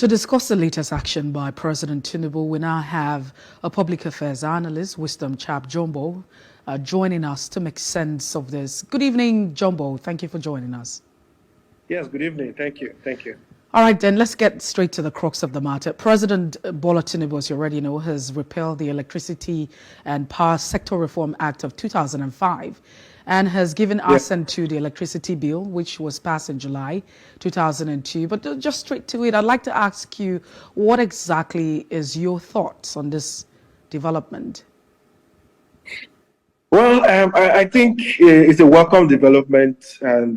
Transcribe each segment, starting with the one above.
To discuss the latest action by President Tinubu, we now have a public affairs analyst, Wisdom Chapp-Jumbo, joining us to make sense of this. Good evening, Jumbo. Thank you for joining us. Yes, good evening. Thank you. Thank you. All right, then let's get straight to the crux of the matter. President Bola Tinubu, as you already know, has repealed the Electricity and Power Sector Reform Act of 2005 and has given assent to the electricity bill, which was passed in July 2002. But just straight to it, I'd like to ask you, what exactly is your thoughts on this development? Well, I think it's a welcome development and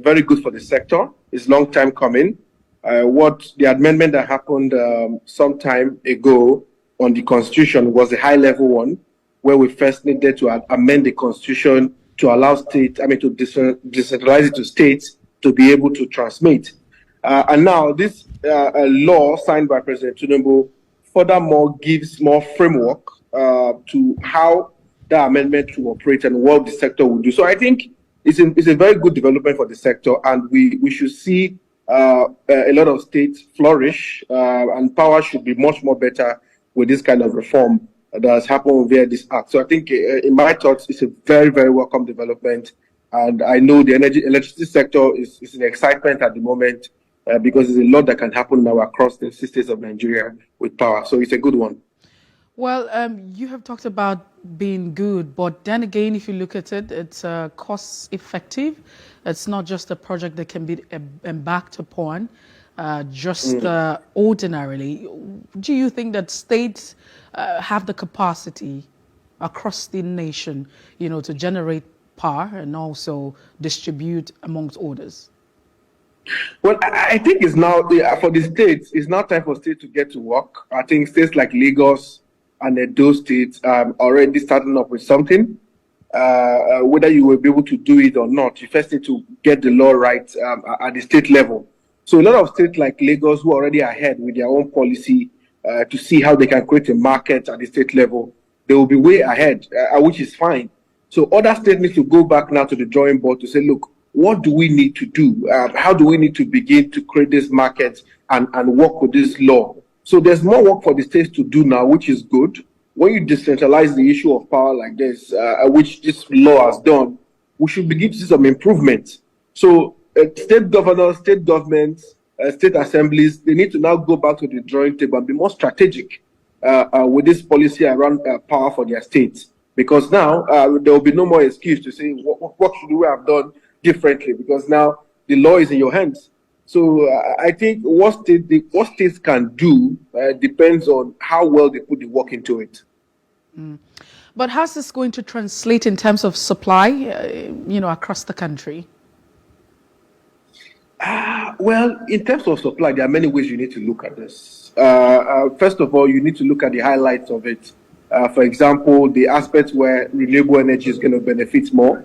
very good for the sector. It's a long time coming. What the amendment that happened some time ago on the Constitution was a high-level one, where we first needed to amend the Constitution to allow states, to decentralize it to states to be able to transmit. And now this law signed by President Tinubu furthermore gives more framework to how the amendment to operate and what the sector will do. So I think it's a very good development for the sector, and we should see a lot of states flourish, and power should be much more better with this kind of reform that has happened via this act. So I think, in my thoughts, it's a very, very welcome development. And I know the electricity sector is in excitement at the moment because there's a lot that can happen now across the states of Nigeria with power. So it's a good one. Well, you have talked about being good, but then again, if you look at it, it's cost effective. It's not just a project that can be embarked upon ordinarily. Do you think that states have the capacity across the nation, to generate power and also distribute amongst others? Well, I think it's now, for the states, it's now time for states to get to work. I think states like Lagos and those states already starting up with something. Whether you will be able to do it or not, you first need to get the law right at the state level. So a lot of states like Lagos who are already ahead with their own policy to see how they can create a market at the state level, they will be way ahead, which is fine. So other states need to go back now to the drawing board to say, look, what do we need to do? How do we need to begin to create this market and work with this law? So there's more work for the states to do now, which is good. When you decentralize the issue of power like this, which this law has done, we should begin to see some improvements. So state governors, state governments, state assemblies, they need to now go back to the drawing table and be more strategic with this policy around power for their states. Because now there will be no more excuse to say, what should we have done differently? Because now the law is in your hands. So I think what states can do depends on how well they put the work into it. But how's this going to translate in terms of supply, across the country? Well, in terms of supply, there are many ways you need to look at this. First of all, you need to look at the highlights of it. For example, the aspects where renewable energy is going to benefit more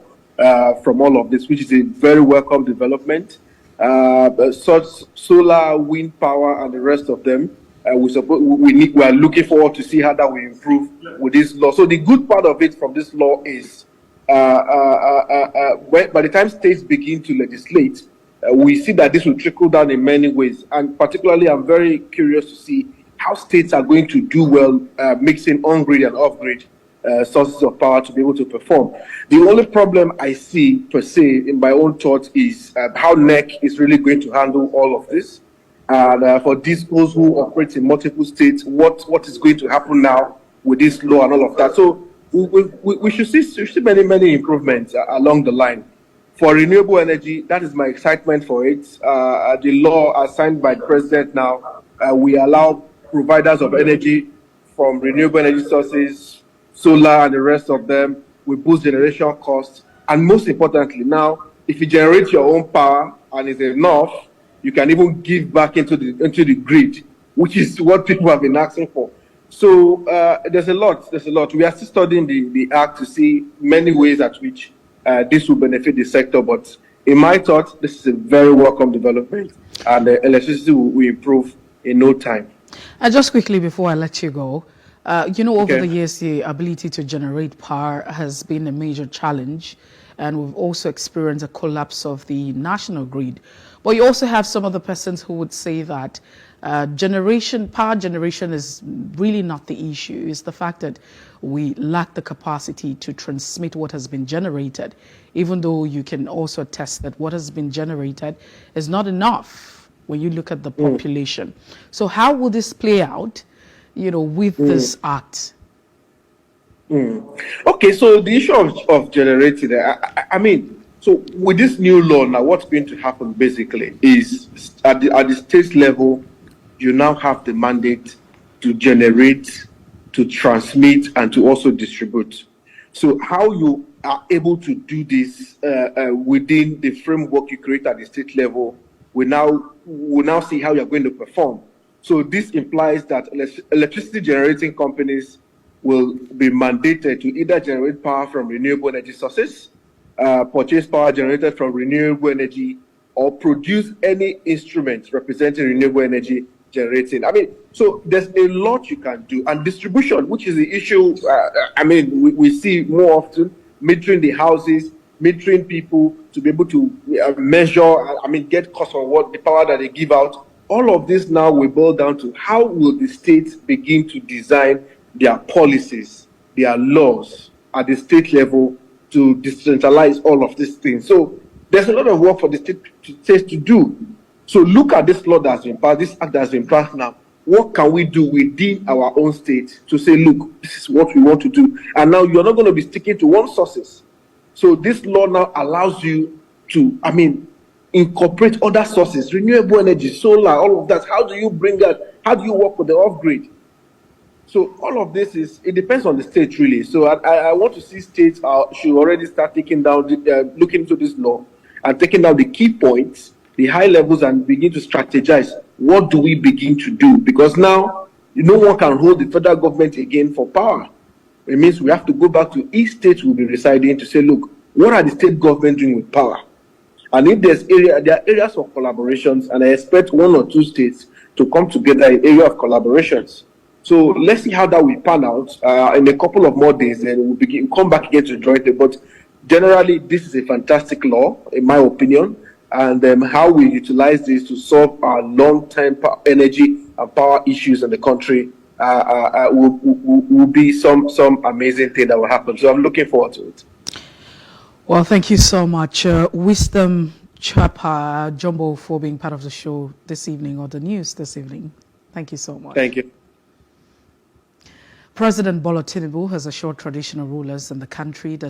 from all of this, which is a very welcome development. Such solar, wind power, and the rest of them, we are looking forward to see how that will improve with this law. So the good part of it from this law is, by the time states begin to legislate, we see that this will trickle down in many ways. And particularly, I'm very curious to see how states are going to do well mixing on-grid and off-grid sources of power to be able to perform. The only problem I see, per se, in my own thoughts, is how NEC is really going to handle all of this. And for those who operate in multiple states, what is going to happen now with this law and all of that. So we should see many improvements along the line. For renewable energy, that is my excitement for it. The law as signed by the president now, we allow providers of energy from renewable energy sources, solar and the rest of them, we boost generation costs. And most importantly, now, if you generate your own power and it's enough, you can even give back into the grid, which is what people have been asking for. So there's a lot. We are still studying the act to see many ways at which this will benefit the sector. But in my thought, this is a very welcome development, and the electricity will improve in no time. Just quickly before I let you go, over the years, the ability to generate power has been a major challenge, and we've also experienced a collapse of the national grid. But you also have some other persons who would say that power generation is really not the issue. It's the fact that we lack the capacity to transmit what has been generated, even though you can also attest that what has been generated is not enough when you look at the population. So how will this play out, with this act? Okay, so the issue of generating, I mean, so with this new law now, what's going to happen basically is at the state level, you now have the mandate to generate, to transmit, and to also distribute. So how you are able to do this within the framework you create at the state level, we'll now see how you're going to perform. So this implies that electricity generating companies will be mandated to either generate power from renewable energy sources, purchase power generated from renewable energy, or produce any instruments representing renewable energy generating. I mean, so there's a lot you can do. And distribution, which is the issue, I mean, we see more often, metering the houses, metering people to be able to measure, I mean, get cost on what the power that they give out. All of this now will boil down to how will the states begin to design their policies, their laws at the state level to decentralize all of these things. So there's a lot of work for the states to do. So look at this law that's been passed, this act that's been passed now. What can we do within our own state to say, look, this is what we want to do? And now you're not going to be sticking to one sources. So this law now allows you to, I mean, incorporate other sources, renewable energy, solar, all of that. How do you bring that? How do you work with the off-grid? So all of this it depends on the state really. So I want to see states should already start taking down, looking into this law and taking down the key points, the high levels, and begin to strategize. What do we begin to do? Because now no one can hold the federal government again for power. It means we have to go back to each state will be residing to say, look, what are the state government doing with power? And if there are areas of collaborations, and I expect 1 or 2 states to come together in area of collaborations. So let's see how that will pan out in a couple of more days, and we'll come back again to join it. But generally, this is a fantastic law, in my opinion, and how we utilize this to solve our long-term energy and power issues in the country will be some amazing thing that will happen. So I'm looking forward to it. Well, thank you so much, Wisdom Chapp-Jumbo, for being part of the show this evening, or the news this evening. Thank you so much. Thank you. President Bola Tinubu has assured traditional rulers in the country that